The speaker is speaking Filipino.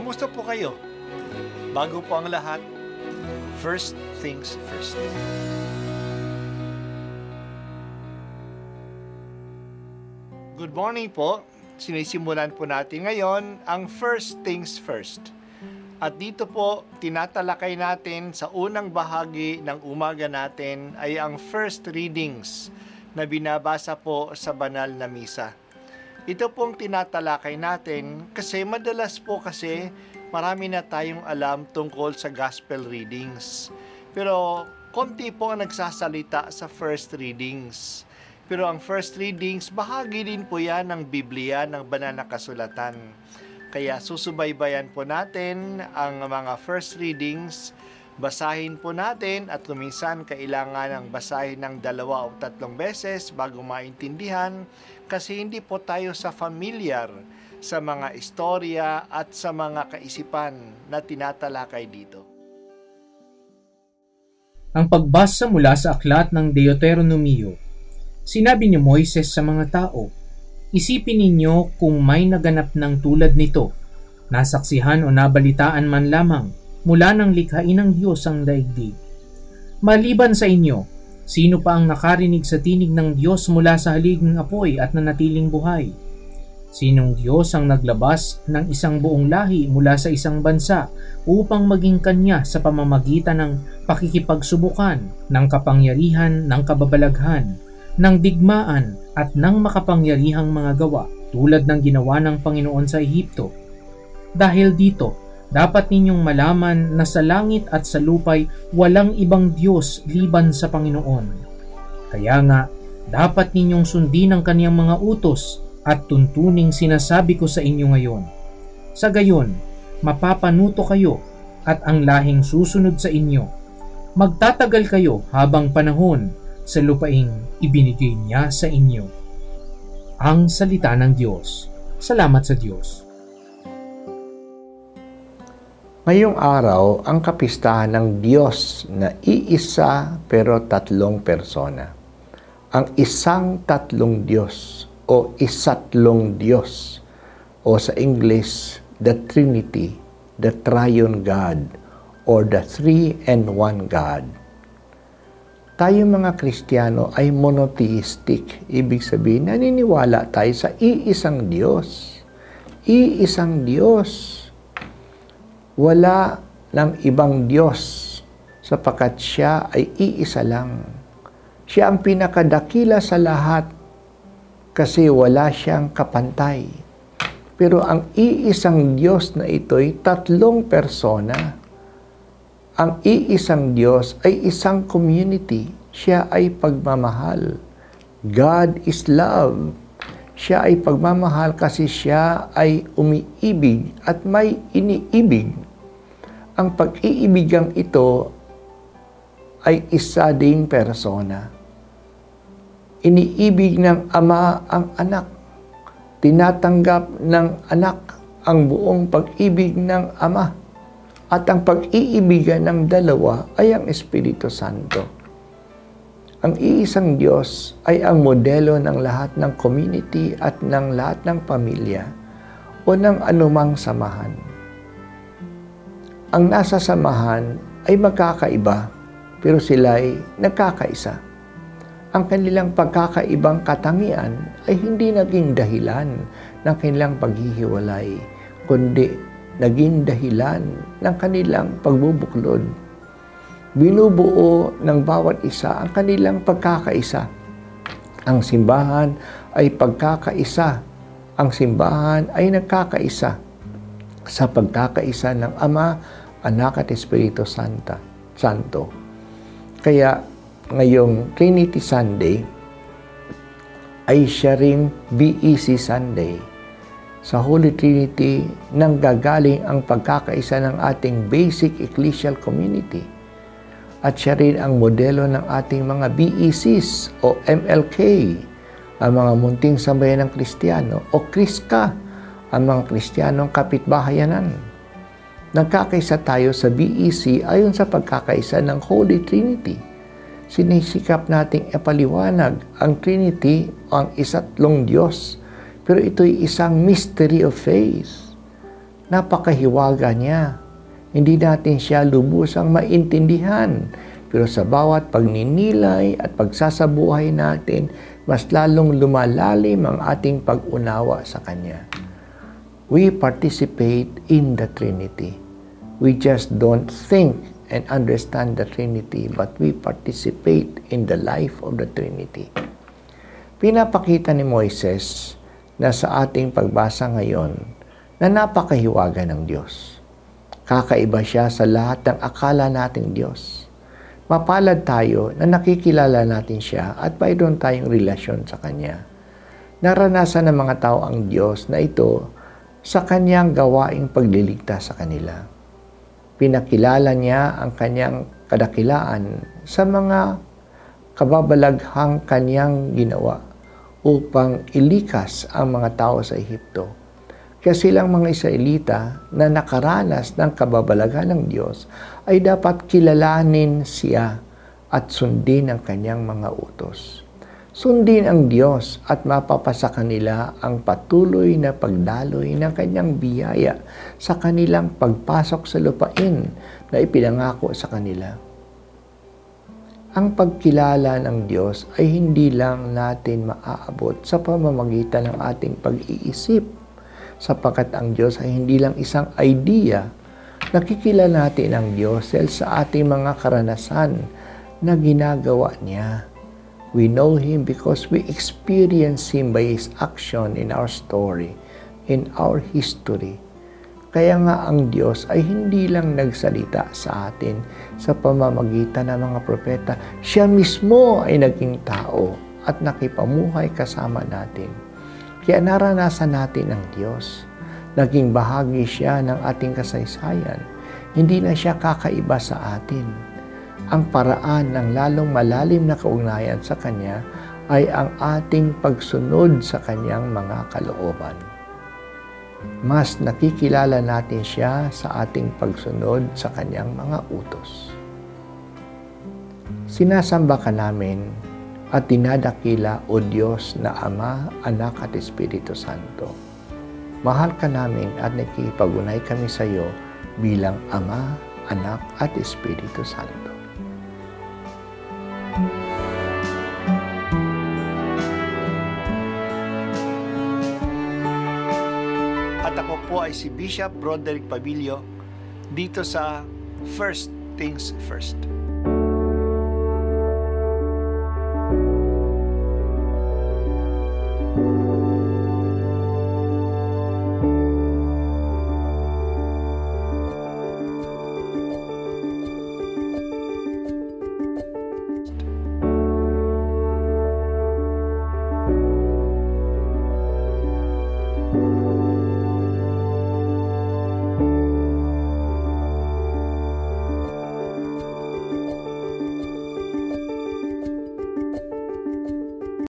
Kamusta po kayo? Bago po ang lahat, first things first. Good morning po. Sinisimulan po natin ngayon ang first things first. At dito po, tinatalakay natin sa unang bahagi ng umaga natin ay ang first readings na binabasa po sa banal na misa. Ito pong tinatalakay natin kasi madalas po kasi marami na tayong alam tungkol sa gospel readings. Pero konti po ang nagsasalita sa first readings. Pero ang first readings, bahagi din po yan ng Biblia, ng banal na kasulatan. Kaya susubaybayan po natin ang mga first readings, basahin po natin at minsan kailangan ng basahin ng 2 o 3 beses bago maintindihan kasi hindi po tayo familiar sa mga istorya at sa mga kaisipan na tinatalakay dito. Ang pagbasa mula sa aklat ng Deuteronomio. Sinabi ni Moises sa mga tao, "Isipin ninyo kung may naganap ng tulad nito, nasaksihan o nabalitaan man lamang mula ng likhain ng Diyos ang daigdig. Maliban sa inyo, sino pa ang nakarinig sa tinig ng Diyos mula sa halig ng apoy at nanatiling buhay? Sinong Diyos ang naglabas ng isang buong lahi mula sa isang bansa upang maging kanya sa pamamagitan ng pakikipagsubukan, ng kapangyarihan, ng kababalaghan, ng digmaan at ng makapangyarihang mga gawa tulad ng ginawa ng Panginoon sa Ehipto? Dahil dito, dapat ninyong malaman na sa langit at sa lupay walang ibang Diyos liban sa Panginoon. Kaya nga, dapat ninyong sundin ang kaniyang mga utos at tuntuning sinasabi ko sa inyo ngayon. Sa gayon, mapapanuto kayo at ang lahing susunod sa inyo. Magtatagal kayo habang panahon sa lupaing ibinigay niya sa inyo." Ang salita ng Diyos. Salamat sa Diyos. Ngayong araw, ang kapistahan ng Diyos na iisa pero 3 persona. Ang isang tatlong Diyos o isatlong Diyos o sa English, the Trinity, the Triune God or the Three-and-One God. Tayo mga Kristiyano ay monotheistic. Ibig sabihin, naniniwala tayo sa iisang Diyos. Iisang Diyos. Wala ng ibang Diyos sapagkat siya ay iisa lang. Siya ang pinakadakila sa lahat kasi wala siyang kapantay. Pero ang iisang Diyos na ito'y 3 persona. Ang iisang Diyos ay isang community. Siya ay pagmamahal. God is love. Siya ay pagmamahal kasi siya ay umiibig at may iniibig. Ang pag-iibigang ito ay isa ding persona. Iniibig ng Ama ang anak. Tinatanggap ng anak ang buong pag-ibig ng Ama. At ang pag-iibigan ng dalawa ay ang Espiritu Santo. Ang iisang Diyos ay ang modelo ng lahat ng community at ng lahat ng pamilya o ng anumang samahan. Ang nasa samahan ay magkakaiba, pero sila ay nagkakaisa. Ang kanilang pagkakaibang katangian ay hindi naging dahilan ng kanilang paghihiwalay, kundi naging dahilan ng kanilang pagbubuklod. Binubuo ng bawat isa ang kanilang pagkakaisa. Ang simbahan ay pagkakaisa. Ang simbahan ay nagkakaisa sa pagkakaisa ng Ama, Anak at Espiritu Santo. Kaya ngayong Trinity Sunday ay siya ring BEC Sunday. Sa Holy Trinity nanggagaling ang pagkakaisa ng ating basic ecclesial community. At siya rin ang modelo ng ating mga BECs o MLK, ang mga munting sambayan ng Kristiyano, o Kriska, ang mga Kristiyanong kapitbahayanan. Nagkakaisa tayo sa BEC ayon sa pagkakaisa ng Holy Trinity. Sinisikap nating ipaliwanag ang Trinity o ang isatlong Diyos, pero ito'y isang mystery of faith. Napakahiwaga niya. Hindi natin siya lubusang maintindihan. Pero sa bawat pagninilay at pagsasabuhay natin, mas lalong lumalalim ang ating pag-unawa sa Kanya. We participate in the Trinity. We just don't think and understand the Trinity, but we participate in the life of the Trinity. Pinapakita ni Moises na sa ating pagbasa ngayon na napakahiwaga ng Diyos. Kakaiba siya sa lahat ng akala nating Diyos. Mapalad tayo na nakikilala natin siya at mayroon tayong relasyon sa Kanya. Naranasan ng mga tao ang Diyos na ito sa Kanyang gawaing pagliligtas sa kanila. Pinakilala niya ang Kanyang kadakilaan sa mga kababalaghang Kanyang ginawa upang ilikas ang mga tao sa Ehipto. Kaya silang mga Israelita na nakaranas ng kababalaghan ng Diyos ay dapat kilalanin siya at sundin ang Kanyang mga utos. Sundin ang Diyos at mapapasa kanila ang patuloy na pagdaloy ng Kanyang biyaya sa kanilang pagpasok sa lupain na ipinangako sa kanila. Ang pagkilala ng Diyos ay hindi lang natin maaabot sa pamamagitan ng ating pag-iisip, sapagkat ang Diyos ay hindi lang isang idea. Nakikilala natin ang Diyos dahil sa ating mga karanasan na ginagawa niya. We know Him because we experience Him by His action in our story, in our history. Kaya nga ang Diyos ay hindi lang nagsalita sa atin sa pamamagitan ng mga propeta. Siya mismo ay naging tao at nakipamuhay kasama natin. Kaya naranasan natin ang Diyos. Naging bahagi siya ng ating kasaysayan. Hindi na siya kakaiba sa atin. Ang paraan ng lalong malalim na kaugnayan sa Kanya ay ang ating pagsunod sa Kanyang mga kalooban. Mas nakikilala natin siya sa ating pagsunod sa Kanyang mga utos. Sinasamba ka namin at dinadakila, O Diyos na Ama, Anak at Espiritu Santo. Mahal ka namin at nakikipag-unay kami sa iyo bilang Ama, Anak at Espiritu Santo. At ako po ay si Bishop Broderick Pabilio dito sa First Things First.